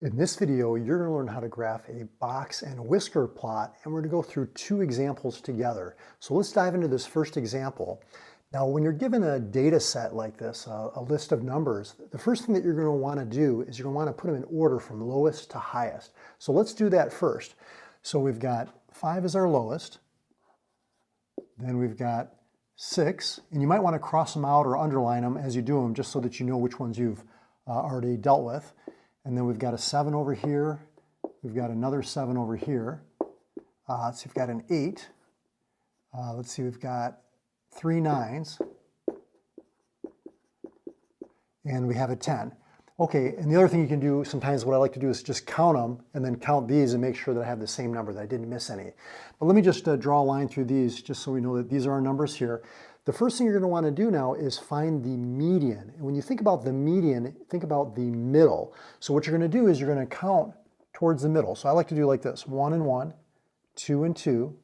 In this video, you're going to learn how to graph a box and whisker plot, and we're going to go through two examples together. So let's dive into this first example. Now, when you're given a data set like this, a list of numbers, the first thing that you're going to want to do is you're going to want to put them in order from lowest to highest. So let's do that first. So we've got 5 as our lowest, then we've got 6, and you might want to cross them out or underline them as you do them just so that you know which ones you've already dealt with. And then we've got a 7 over here. We've got another 7 over here. So we've got an 8. Let's see, we've got 3 9s. And we have a 10. Okay, and the other thing you can do sometimes, what I like to do is just count them and then count these and make sure that I have the same number, that I didn't miss any. But let me just draw a line through these just so we know that these are our numbers here. The first thing you're going to want to do now is find the median. And when you think about the median, think about the middle. So what you're going to do is you're going to count towards the middle. So I like to do like this: 1 and 1, 2 and 2,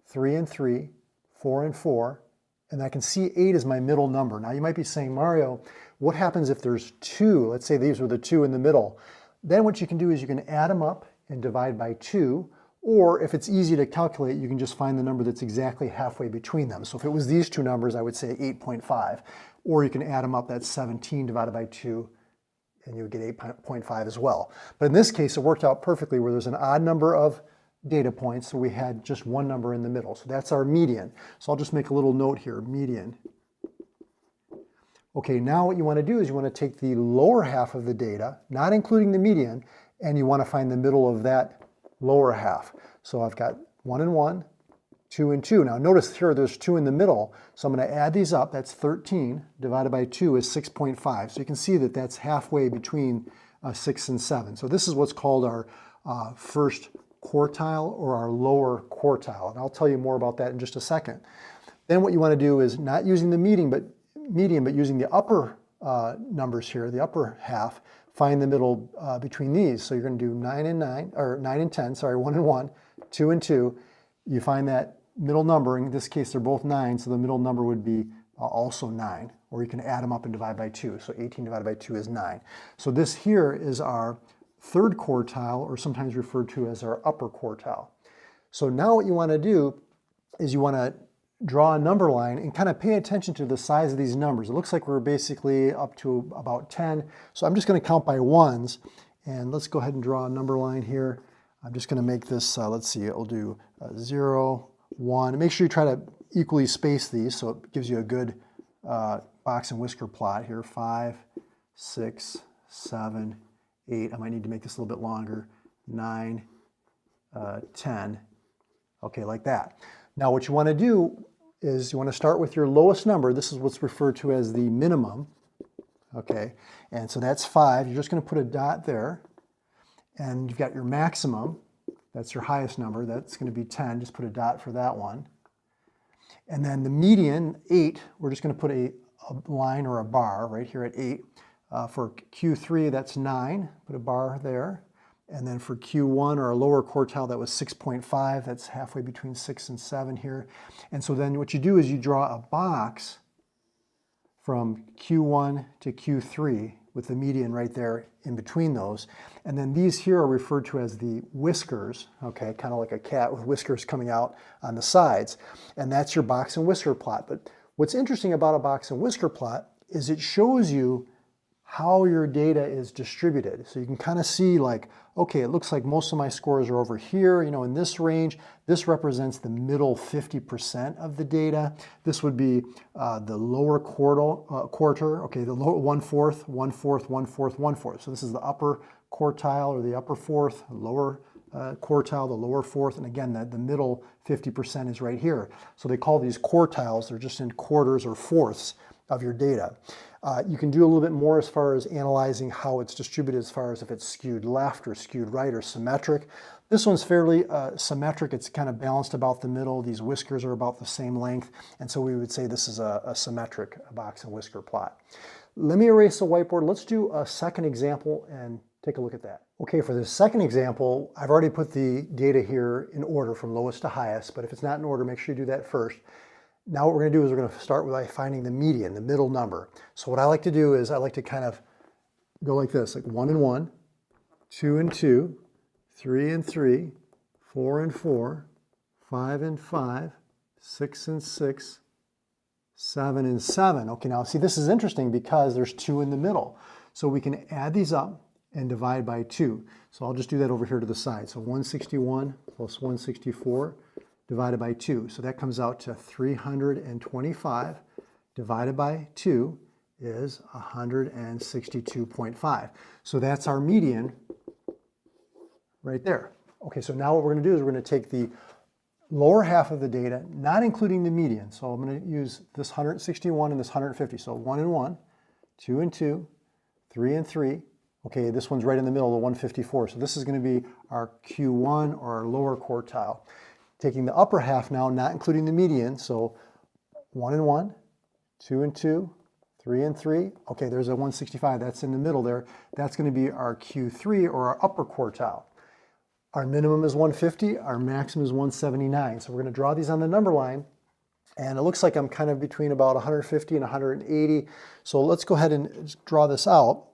3 and 3, 4 and 4, and I can see 8 is my middle number. Now you might be saying, Mario, what happens if there's 2? Let's say these were the 2 in the middle. Then what you can do is you can add them up and divide by 2. Or if it's easy to calculate, you can just find the number that's exactly halfway between them. So if it was these two numbers, I would say 8.5. Or you can add them up, that's 17 divided by 2, and you would get 8.5 as well. But in this case, it worked out perfectly where there's an odd number of data points, so we had just one number in the middle. So that's our median. So I'll just make a little note here, median. Okay, now what you want to do is you want to take the lower half of the data, not including the median, and you want to find the middle of that lower half. So I've got 1 and 1, 2 and 2. Now notice here there's 2 in the middle, so I'm going to add these up. That's 13 divided by 2 is 6.5. So you can see that that's halfway between 6 and 7. So this is what's called our first quartile or our lower quartile. And I'll tell you more about that in just a second. Then what you want to do is not using the median, but using the upper numbers here, the upper half, find the middle between these. So you're going to do 9 and 9, or 9 and 10, sorry, 1 and 1, 2 and 2. You find that middle number. In this case, they're both 9, so the middle number would be also 9. Or you can add them up and divide by 2. So 18 divided by 2 is 9. So this here is our third quartile, or sometimes referred to as our upper quartile. So now what you want to do is you want to draw a number line and kind of pay attention to the size of these numbers. It looks like we're basically up to about 10. So I'm just going to count by ones, and let's go ahead and draw a number line here. I'm just going to make this, let's see, I'll do 0, 1. Make sure you try to equally space these so it gives you a good box and whisker plot here. 5, 6, 7, 8. I might need to make this a little bit longer. 9, 10. Okay, like that. Now what you want to do is you want to start with your lowest number. This is what's referred to as the minimum. Okay, and so that's 5. You're just going to put a dot there. And you've got your maximum. That's your highest number. That's going to be 10. Just put a dot for that one. And then the median, 8, we're just going to put a line or a bar right here at 8. For Q3, that's 9. Put a bar there. And then for Q1, or a lower quartile, that was 6.5. That's halfway between 6 and 7 here. And so then what you do is you draw a box from Q1 to Q3 with the median right there in between those. And then these here are referred to as the whiskers, okay, kind of like a cat with whiskers coming out on the sides. And that's your box and whisker plot. But what's interesting about a box and whisker plot is it shows you how your data is distributed. So you can kind of see like, okay, it looks like most of my scores are over here, you know, in this range. This represents the middle 50% of the data. This would be the lower quarter, okay, the lower 1/4, 1/4, 1/4, 1/4. So this is the upper quartile or the upper fourth, lower quartile, the lower fourth, and again, the middle 50% is right here. So they call these quartiles. They're just in quarters or fourths of your data. You can do a little bit more as far as analyzing how it's distributed, as far as if it's skewed left or skewed right or symmetric. This one's fairly symmetric. It's kind of balanced about the middle. These whiskers are about the same length, and so we would say this is a symmetric box and whisker plot. Let me erase the whiteboard. Let's do a second example and take a look at that. Okay, for this second example, I've already put the data here in order from lowest to highest, but if it's not in order, make sure you do that first. Now what we're going to do is we're going to start by finding the median, the middle number. So what I like to do is I like to kind of go like this, like 1 and 1, 2 and 2, 3 and 3, 4 and 4, 5 and 5, 6 and 6, 7 and 7. Okay, now see, this is interesting because there's 2 in the middle. So we can add these up and divide by 2. So I'll just do that over here to the side. So 161 plus 164 divided by 2. So that comes out to 325 divided by 2 is 162.5. So that's our median right there. Okay, so now what we're going to do is we're going to take the lower half of the data, not including the median. So I'm going to use this 161 and this 150. So 1 and 1, 2 and 2, 3 and 3. Okay, this one's right in the middle of the 154. So this is going to be our Q1 or our lower quartile. Taking the upper half now, not including the median. So 1 and 1, 2 and 2, 3 and 3. Okay, there's a 165. That's in the middle there. That's going to be our Q3 or our upper quartile. Our minimum is 150. Our maximum is 179. So we're going to draw these on the number line. And it looks like I'm kind of between about 150 and 180. So let's go ahead and draw this out.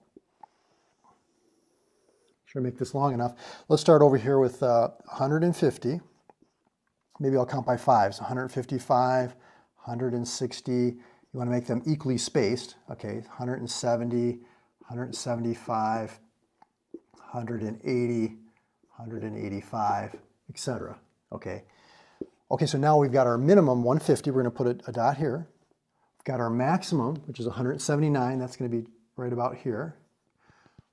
Sure, make this long enough. Let's start over here with 150. Maybe I'll count by 5s. 155, 160. You want to make them equally spaced. Okay, 170, 175, 180, 185, etc. Okay. Okay, so now we've got our minimum 150. We're going to put a dot here. We've got our maximum, which is 179. That's going to be right about here.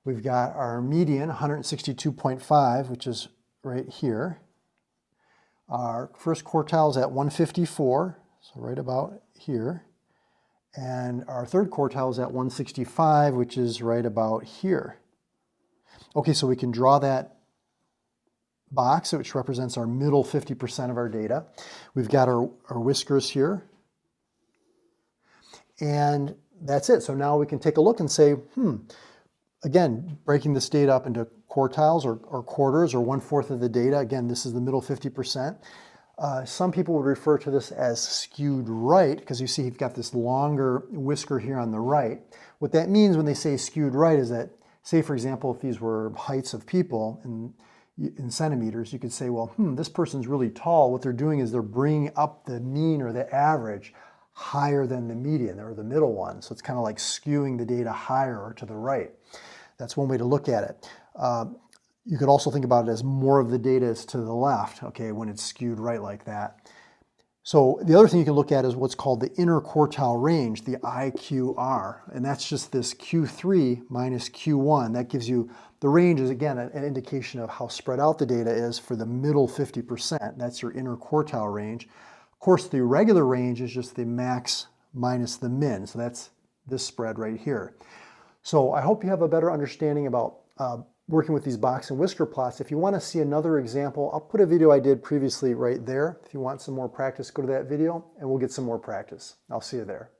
We've got our median, 162.5, which is right here. Our first quartile is at 154, so right about here. And our third quartile is at 165, which is right about here. Okay, so we can draw that box, which represents our middle 50% of our data. We've got our whiskers here. And that's it. So now we can take a look and say, again, breaking this data up into quartiles or quarters or 1/4 of the data. Again, this is the middle 50%. Some people would refer to this as skewed right because you see you've got this longer whisker here on the right. What that means when they say skewed right is that, say for example, if these were heights of people in centimeters, you could say, well, this person's really tall. What they're doing is they're bringing up the mean or the average higher than the median or the middle one. So it's kind of like skewing the data higher or to the right. That's one way to look at it. You could also think about it as more of the data is to the left, okay, when it's skewed right like that. So the other thing you can look at is what's called the interquartile range, the IQR, and that's just this Q3 minus Q1. That gives you, the range is again an indication of how spread out the data is for the middle 50%. That's your interquartile range. Of course, the regular range is just the max minus the min, so that's this spread right here. So I hope you have a better understanding about working with these box and whisker plots. If you want to see another example, I'll put a video I did previously right there. If you want some more practice, go to that video and we'll get some more practice. I'll see you there.